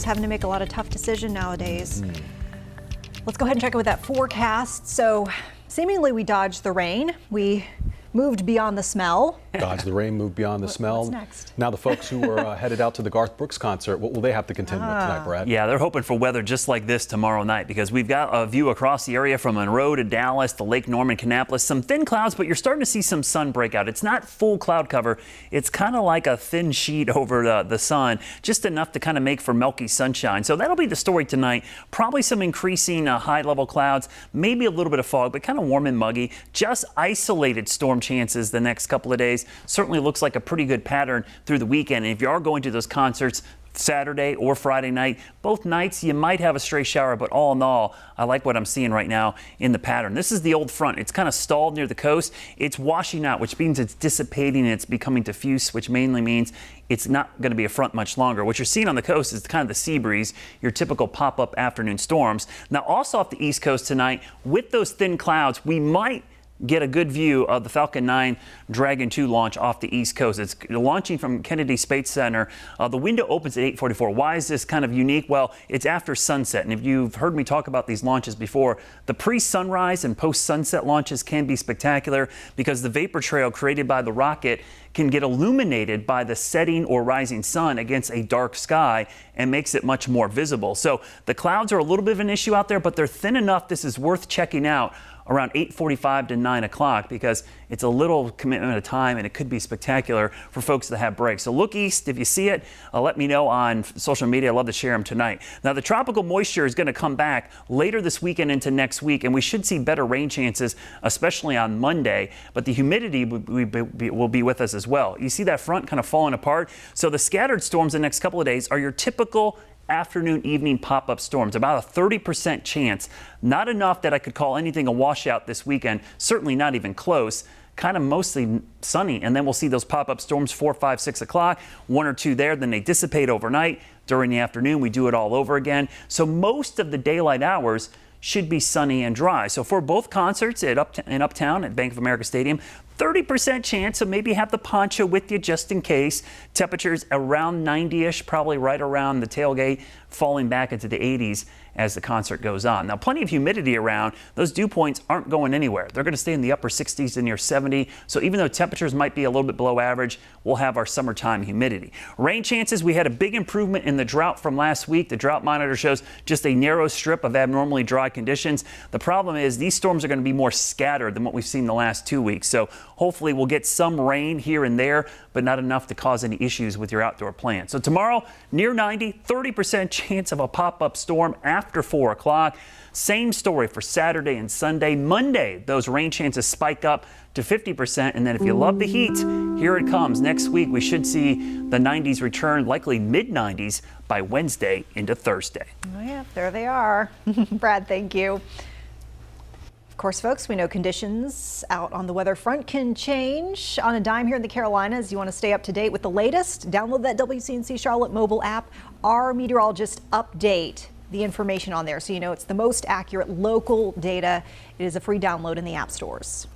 Having to make a lot of tough decisions nowadays. Let's go ahead and check in with that forecast. So seemingly we dodged the rain. We moved beyond the smell. Dodged the rain, moved beyond the smell. What's next? Now the folks who were headed out to the Garth Brooks concert, what will they have to contend with tonight, Brad? Yeah, they're hoping for weather just like this tomorrow night because we've got a view across the area from Monroe to Dallas to Lake Norman, Kannapolis. Some thin clouds, but you're starting to see some sun break out. It's not full cloud cover. It's kind of like a thin sheet over the sun, just enough to kind of make for milky sunshine. So that'll be the story tonight. Probably some increasing high-level clouds, maybe a little bit of fog, but kind of warm and muggy. Just isolated storm chances the next couple of days. Certainly looks like a pretty good pattern through the weekend. And if you are going to those concerts Saturday or Friday night, both nights you might have a stray shower, but all in all, I like what I'm seeing right now in the pattern. This is the old front. It's kind of stalled near the coast. It's washing out, which means it's dissipating and it's becoming diffuse, which mainly means it's not going to be a front much longer. What you're seeing on the coast is kind of the sea breeze, your typical pop-up afternoon storms. Now, also off the East Coast tonight, with those thin clouds, we might get a good view of the Falcon 9 Dragon 2 launch off the East Coast. It's launching from Kennedy Space Center. The window opens at 8:44. Why is this kind of unique? Well, it's after sunset. And if you've heard me talk about these launches before, the pre-sunrise and post-sunset launches can be spectacular because the vapor trail created by the rocket can get illuminated by the setting or rising sun against a dark sky and makes it much more visible. So the clouds are a little bit of an issue out there, but they're thin enough. This is worth checking out around 8:45 to 9 o'clock because it's a little commitment of time and it could be spectacular for folks that have breaks. So look east if you see it. Let me know on social media. I'd love to share them tonight. Now the tropical moisture is going to come back later this weekend into next week, and we should see better rain chances, especially on Monday, but the humidity will be with us as well. You see that front kind of falling apart. So the scattered storms the next couple of days are your typical afternoon, evening pop-up storms, about a 30% chance. Not enough that I could call anything a washout this weekend, certainly not even close. Kind of mostly sunny, and then we'll see those pop-up storms 4, 5, 6 o'clock, 1 or 2 there, then they dissipate overnight. During the afternoon, we do it all over again. So most of the daylight hours should be sunny and dry. So for both concerts in Uptown at Bank of America Stadium, 30% chance, so maybe have the poncho with you just in case. Temperatures around 90-ish, probably right around the tailgate, falling back into the 80s as the concert goes on. Now, plenty of humidity around. Those dew points aren't going anywhere. They're going to stay in the upper 60s to near 70. So even though temperatures might be a little bit below average, we'll have our summertime humidity. Rain chances, we had a big improvement in the drought from last week. The drought monitor shows just a narrow strip of abnormally dry conditions. The problem is these storms are going to be more scattered than what we've seen the last 2 weeks. So hopefully we'll get some rain here and there, but not enough to cause any issues with your outdoor plans. So tomorrow, near 90, 30% chance of a pop-up storm after 4 o'clock. Same story for Saturday and Sunday. Monday, those rain chances spike up to 50%. And then if you love the heat, here it comes. Next week, we should see the 90s return, likely mid-90s by Wednesday into Thursday. Oh yeah, there they are. Brad, thank you. Of course, folks, we know conditions out on the weather front can change on a dime here in the Carolinas. You want to stay up to date with the latest? Download that WCNC Charlotte mobile app. Our meteorologists update the information on there so you know it's the most accurate local data. It is a free download in the app stores.